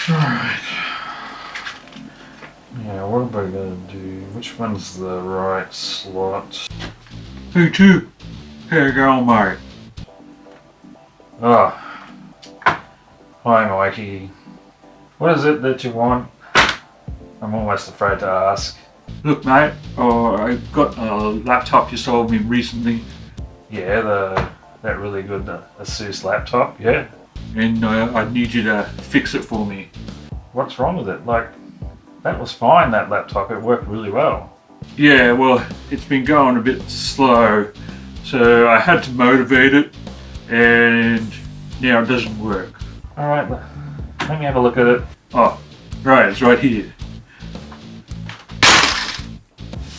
Alright. Yeah, what am I going to do? Which one's the right slot? Hey, Tube. How you going, mate? Oh. Hi, Mikey. What is it that you want? I'm almost afraid to ask. Look, mate, I got a laptop you sold me recently. Yeah, that really good Asus laptop, yeah? And I need you to fix it for me. What's wrong with it? Like, that was fine, that laptop. It worked really well. Yeah, well, it's been going a bit slow, so I had to motivate it, and now it doesn't work. Alright, let me have a look at it. Oh, right, it's right here.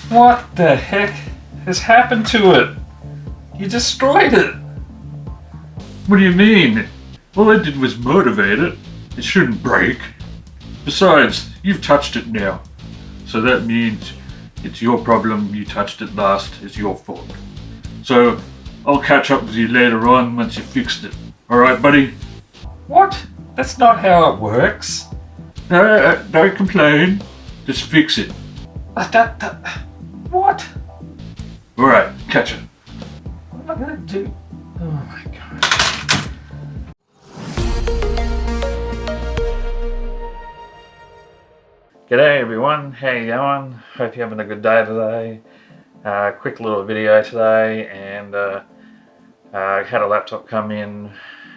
What the heck has happened to it? You destroyed it. What do you mean? All I did was motivate it. It shouldn't break. Besides, you've touched it now, so that means it's your problem. You touched it last. It's your fault. So I'll catch up with you later on once you fixed it. All right, buddy? What? That's not how it works. No, don't complain. Just fix it. What? All right, catch it. What am I going to do? Oh my gosh. G'day everyone, how you going? Hope you're having a good day today. Quick little video today, and I had a laptop come in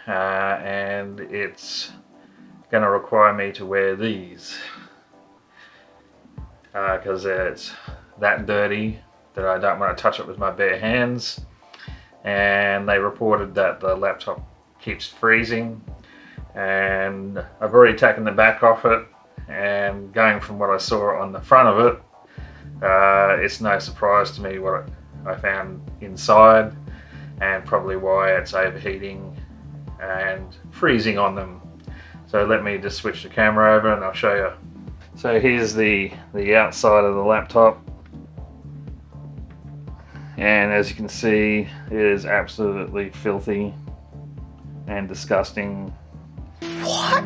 and it's going to require me to wear these because it's that dirty that I don't want to touch it with my bare hands, and they reported that the laptop keeps freezing, and I've already taken the back off it, and going from what I saw on the front of it, it's no surprise to me what I found inside, and probably why it's overheating and freezing on them. So let me just switch the camera over and I'll show you. So here's the outside of the laptop, and as you can see, it is absolutely filthy and disgusting. What?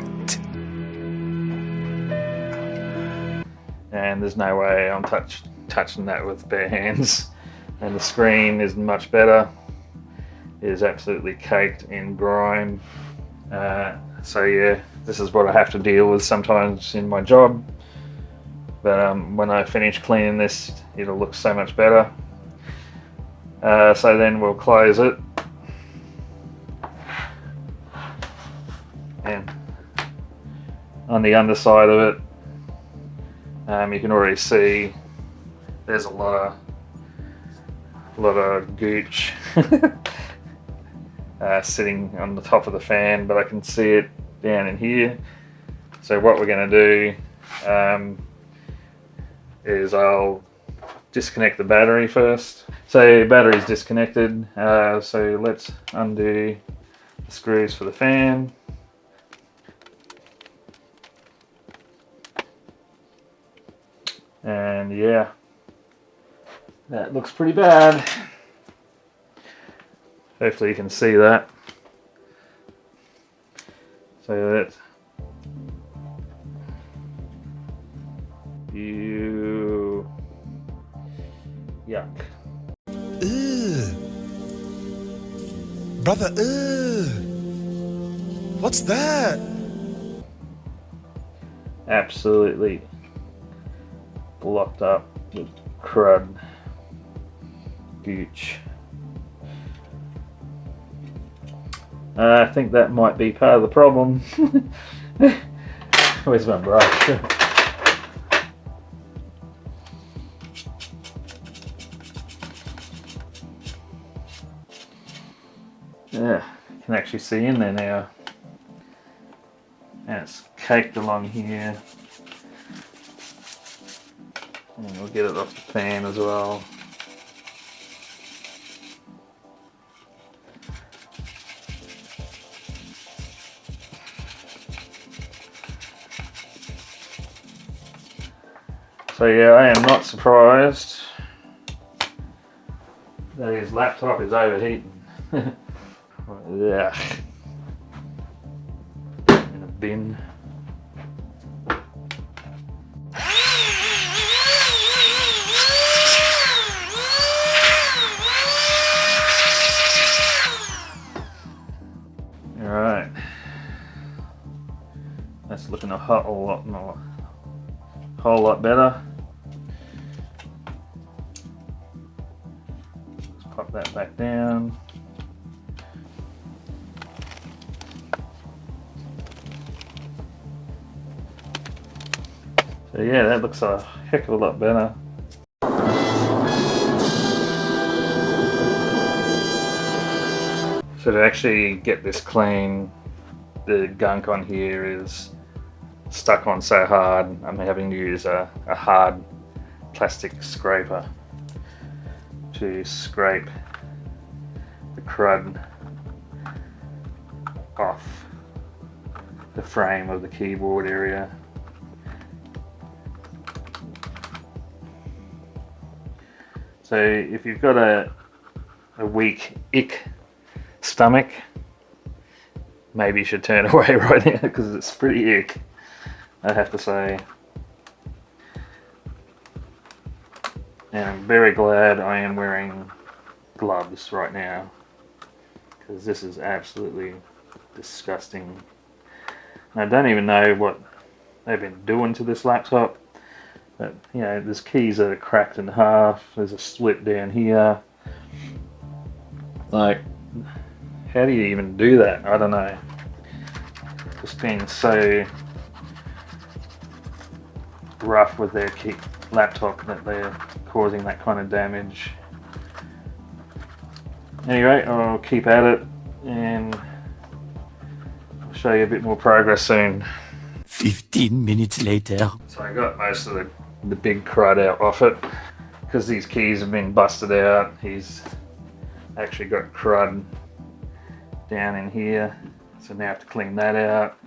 And there's no way I'm touching that with bare hands. And the screen isn't much better. It is absolutely caked in grime. So yeah, this is what I have to deal with sometimes in my job. But when I finish cleaning this, it'll look so much better. So then we'll close it. And on the underside of it, you can already see there's a lot of gooch sitting on the top of the fan, but I can see it down in here. So what we're going to do is I'll disconnect the battery first. So the battery's disconnected, so let's undo the screws for the fan. And yeah, that looks pretty bad. Hopefully you can see that. So that's yuck. Ugh. Brother, ugh. What's that? Absolutely blocked up with crud, gooch. I think that might be part of the problem. Where's my brush? Yeah, you can actually see in there now. And it's caked along here. And we'll get it off the fan as well. So yeah, I am not surprised that his laptop is overheating. Yeah. In a bin. Alright, that's looking a whole lot better. Let's pop that back down. So yeah, that looks a heck of a lot better. So to actually get this clean, the gunk on here is stuck on so hard, I'm having to use a hard plastic scraper to scrape the crud off the frame of the keyboard area. So if you've got a weak ick stomach, maybe you should turn away right now because it's pretty ick, I have to say. And I'm very glad I am wearing gloves right now because this is absolutely disgusting. And I don't even know what they've been doing to this laptop, but you know, there's keys that are cracked in half, there's a slit down here. Like, how do you even do that? I don't know. Just being so rough with their laptop that they're causing that kind of damage. Anyway, I'll keep at it and I'll show you a bit more progress soon. 15 minutes later. So I got most of the big crud out off it because these keys have been busted out. He's actually got crud down in here, so now I have to clean that out.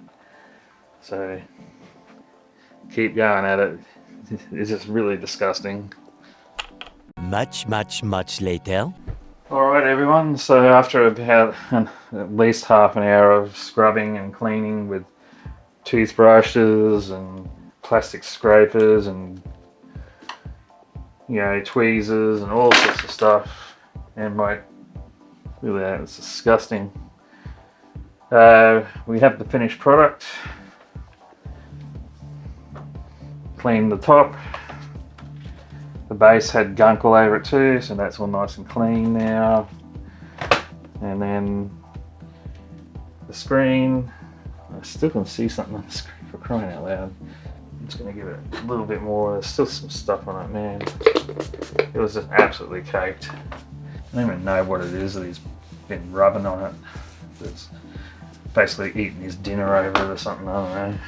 So keep going at it. It's just really disgusting. Much later. Alright everyone, so after about at least half an hour of scrubbing and cleaning with toothbrushes and plastic scrapers and, you know, tweezers and all sorts of stuff, and my, really, it's disgusting. We have the finished product. Cleaned the top. The base had gunk all over it too, so that's all nice and clean now. And then the screen, I still can see something on the screen, for crying out loud. I'm just going to give it a little bit more. There's still some stuff on it, man. It was just absolutely caked. I don't even know what it is that he's been rubbing on it. It's basically eating his dinner over it or something, I don't know.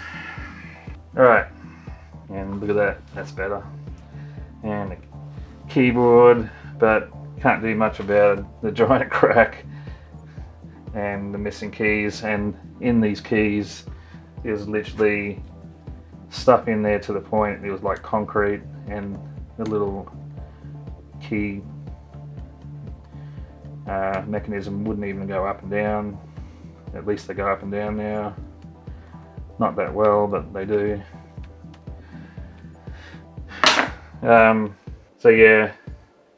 Alright, and look at that, that's better. And the keyboard, but can't do much about it. The giant crack and the missing keys, and in these keys there's literally stuff in there to the point it was like concrete, and the little key mechanism wouldn't even go up and down. At least they go up and down now. Not that well, but they do. So yeah,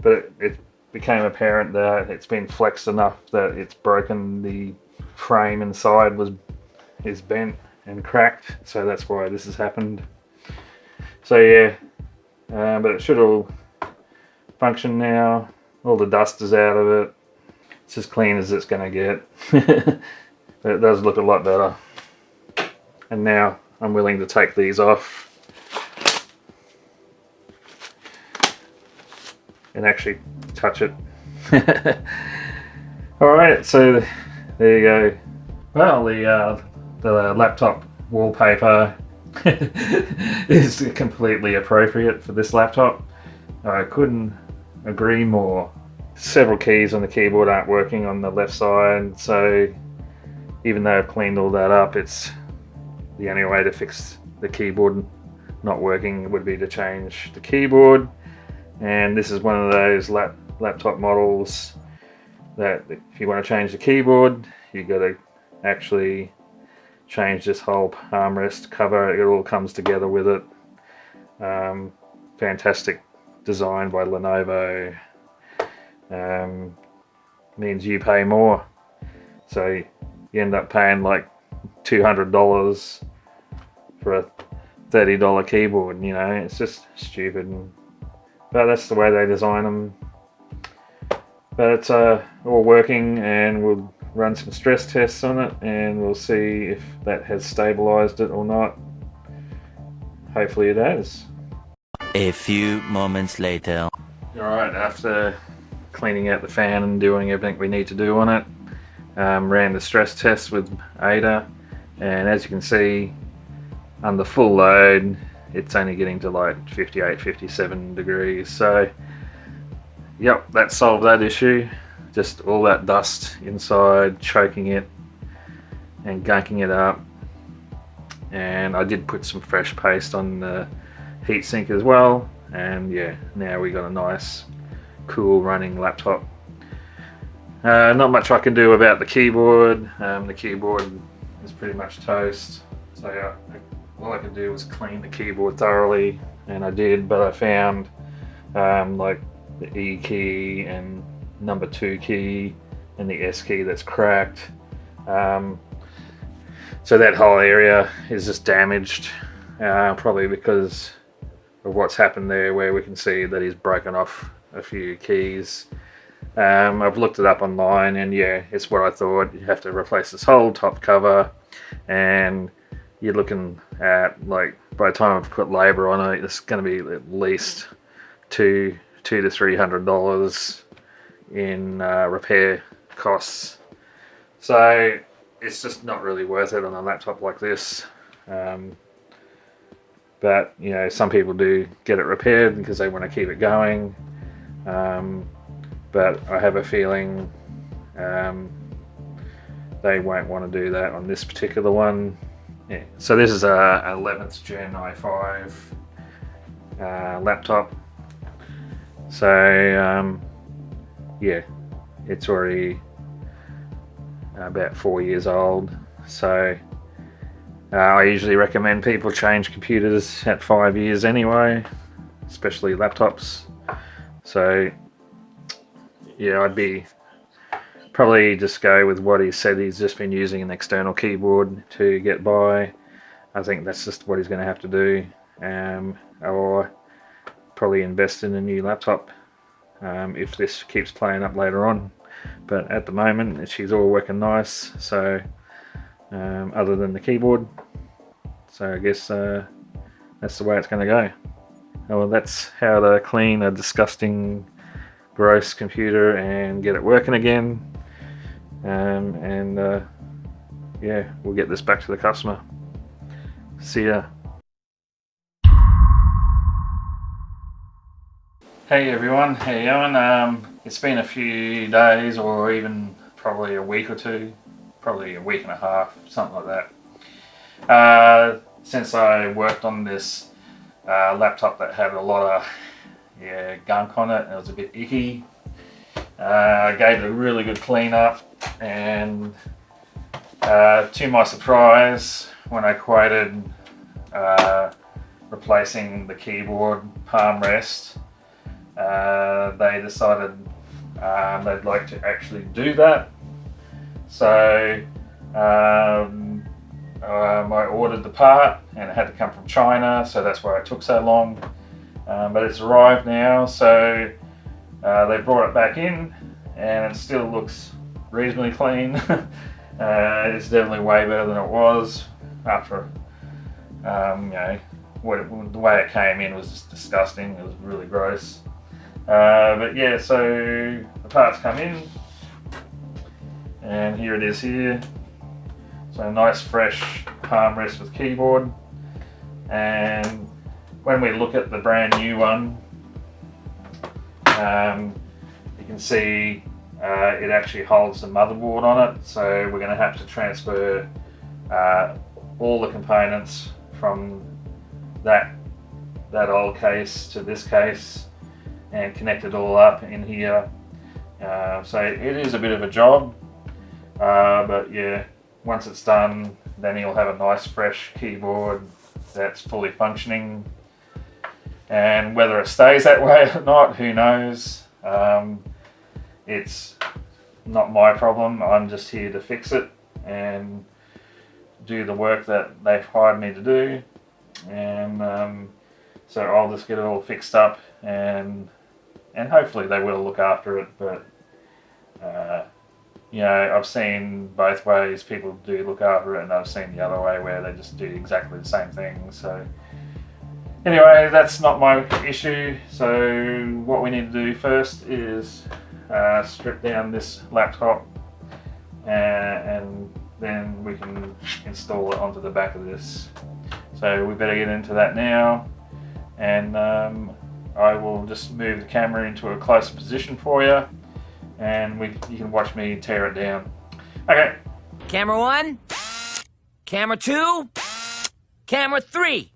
but it became apparent that it's been flexed enough that it's broken. The frame inside is bent and cracked, so that's why this has happened. So yeah, but it should all function now. All the dust is out of it. It's as clean as it's going to get. But it does look a lot better. And now I'm willing to take these off and actually touch it. Alright, so there you go. Well, the laptop wallpaper is completely appropriate for this laptop. I couldn't agree more. Several keys on the keyboard aren't working on the left side, so even though I've cleaned all that up, it's the only way to fix the keyboard not working would be to change the keyboard. And this is one of those laptop models that if you want to change the keyboard, you got to actually change this whole armrest cover. It all comes together with it. Fantastic design by Lenovo. Means you pay more. So you end up paying like $200 for a $30 keyboard, you know, it's just stupid. But that's the way they design them. But it's all working, and we'll run some stress tests on it, and we'll see if that has stabilized it or not. Hopefully it has. A few moments later. Alright, after cleaning out the fan and doing everything we need to do on it, ran the stress test with Ada, and as you can see, under full load it's only getting to like 58, 57 degrees. So yep, that solved that issue. Just all that dust inside choking it and gunking it up. And I did put some fresh paste on the heatsink as well, and yeah, now we got a nice cool running laptop. Not much I can do about the keyboard. The keyboard is pretty much toast, so yeah, all I could do was clean the keyboard thoroughly, and I did, but I found like the E key and number 2 key and the S key that's cracked. So that whole area is just damaged, probably because of what's happened there, where we can see that he's broken off a few keys. I've looked it up online, and yeah, it's what I thought. You have to replace this whole top cover, and you're looking at, like, by the time I've put labor on it, it's going to be at least $200 to $300 in repair costs. So it's just not really worth it on a laptop like this. But you know, some people do get it repaired because they want to keep it going. But I have a feeling they won't want to do that on this particular one. Yeah. So this is a 11th Gen i5 laptop. So yeah, it's already about 4 years old. So I usually recommend people change computers at 5 years anyway, especially laptops. So yeah, I'd be probably just go with what he said. He's just been using an external keyboard to get by. I think that's just what he's going to have to do, or probably invest in a new laptop if this keeps playing up later on. But at the moment, she's all working nice. So other than the keyboard, so I guess that's the way it's going to go. Well, that's how to clean a disgusting, gross computer and get it working again. Yeah, we'll get this back to the customer. See ya. Hey everyone, how you going? It's been a few days, or even probably a week or two, probably a week and a half, something like that, since I worked on this laptop that had a lot of gunk on it, and it was a bit icky. I gave it a really good clean up, and to my surprise, when I quoted replacing the keyboard palm rest, they decided they'd like to actually do that. So I ordered the part, and it had to come from China, so that's why it took so long. But it's arrived now, so they brought it back in, and it still looks reasonably clean. It's definitely way better than it was after, the way it came in was just disgusting. It was really gross. But yeah, so the parts come in, and here it is here. So a nice fresh palm rest with keyboard. And when we look at the brand new one, you can see it actually holds the motherboard on it. So we're going to have to transfer all the components from that old case to this case and connect it all up in here. So it is a bit of a job, but yeah, once it's done, then you'll have a nice fresh keyboard that's fully functioning. And whether it stays that way or not, who knows? It's not my problem. I'm just here to fix it. and do the work that they've hired me to do. And so I'll just get it all fixed up, and hopefully they will look after it. But you know, I've seen both ways. People do look after it, and I've seen the other way where they just do exactly the same thing. So anyway, that's not my issue. So what we need to do first is strip down this laptop, and then we can install it onto the back of this. So we better get into that now, and I will just move the camera into a closer position for you, and you can watch me tear it down. Okay. Camera 1, camera 2, camera 3.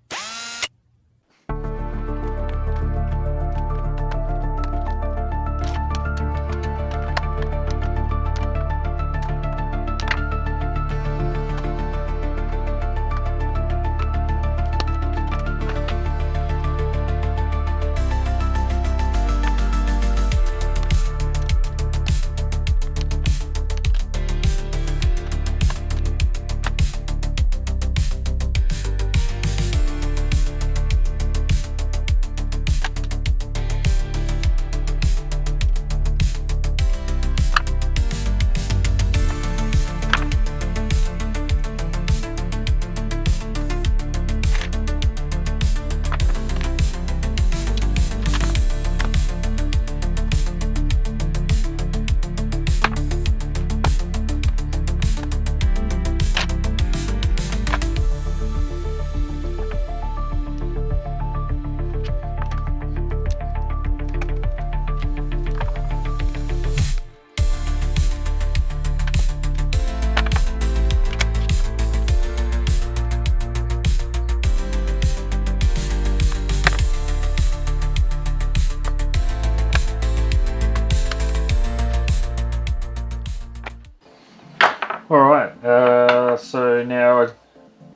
Alright, so now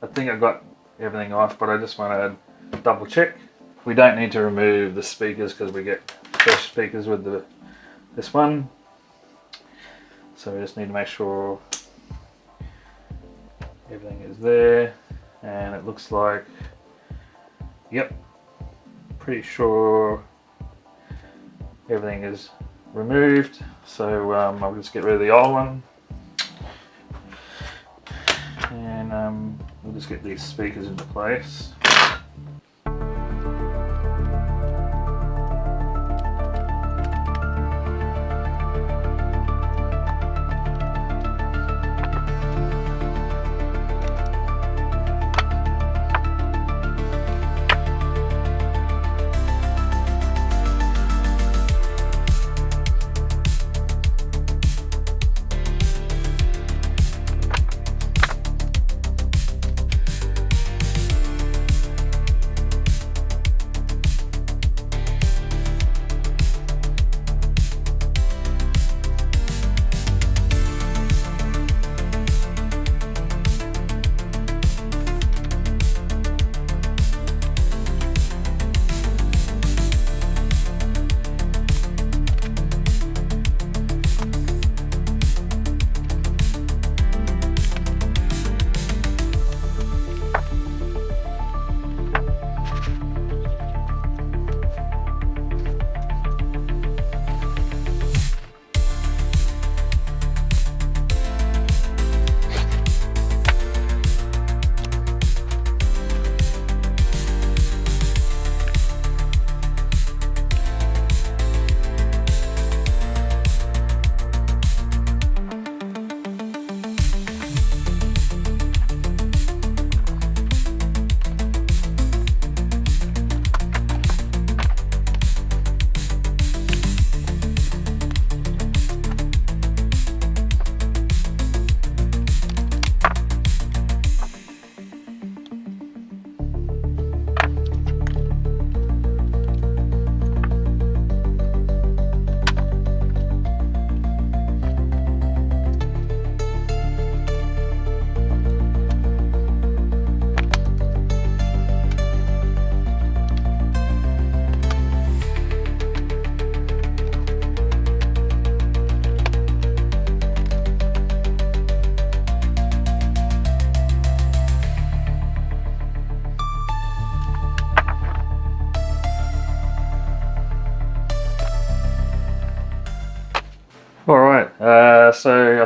I think I got everything off, but I just want to double check. We don't need to remove the speakers because we get fresh speakers with this one. So we just need to make sure everything is there, and it looks like, yep, pretty sure everything is removed. So I'll just get rid of the old one. And we'll just get these speakers into place.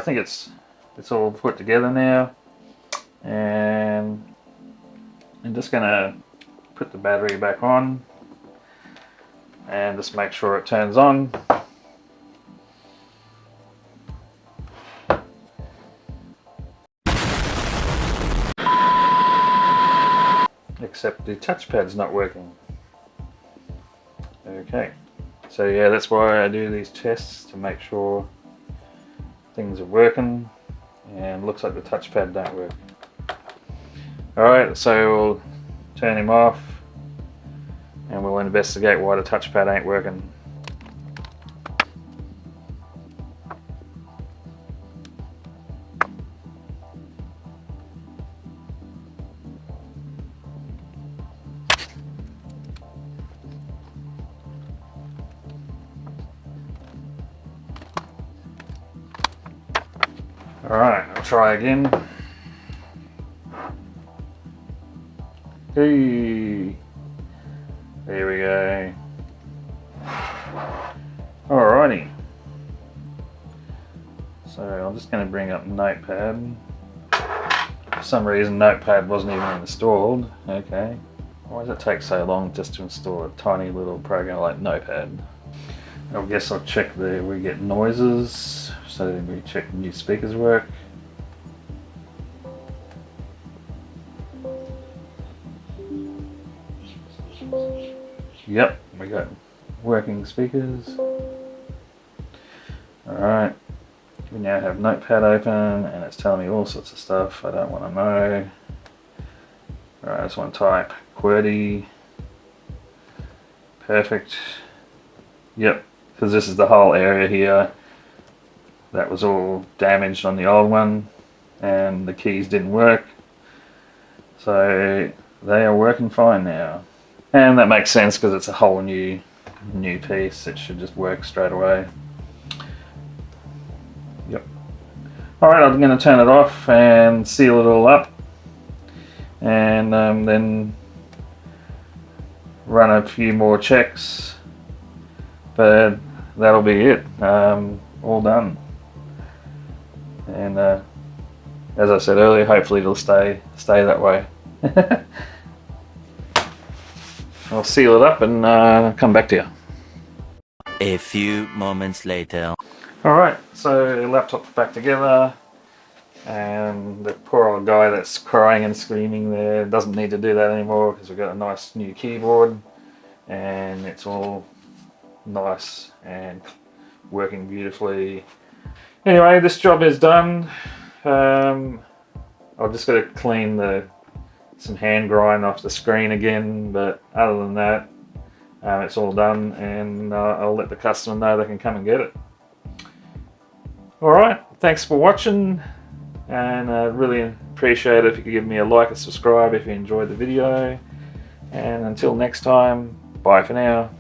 think it's all put together now, and I'm just gonna put the battery back on and just make sure it turns on. Except the touchpad's not working. Okay, so yeah, that's why I do these tests, to make sure things are working, and looks like the touchpad don't work. Alright, so we'll turn him off and we'll investigate why the touchpad ain't working. Alright, I'll try again. Hey, there we go. Alrighty. So I'm just going to bring up Notepad. For some reason Notepad wasn't even installed. Okay. Why does it take so long just to install a tiny little program like Notepad? I guess I'll check we get noises, so we check the new speakers work. Yep, we got working speakers. Alright, we now have Notepad open and it's telling me all sorts of stuff I don't want to know. Alright, I just want to type QWERTY. Perfect. Yep, because this is the whole area here that was all damaged on the old one and the keys didn't work. So they are working fine now. And that makes sense because it's a whole new piece. It should just work straight away. Yep. Alright, I'm going to turn it off and seal it all up. And then run a few more checks. But that'll be it. All done. And as I said earlier, hopefully it'll stay that way. I'll seal it up and come back to you. A few moments later. Alright, so the laptop's back together, and the poor old guy that's crying and screaming there doesn't need to do that anymore because we've got a nice new keyboard and it's all nice and working beautifully. Anyway, this job is done. I've just got to clean some hand grind off the screen again, but other than that, it's all done, and I'll let the customer know they can come and get it. Alright, thanks for watching, and I really appreciate it if you could give me a like and subscribe if you enjoyed the video, and until next time, bye for now.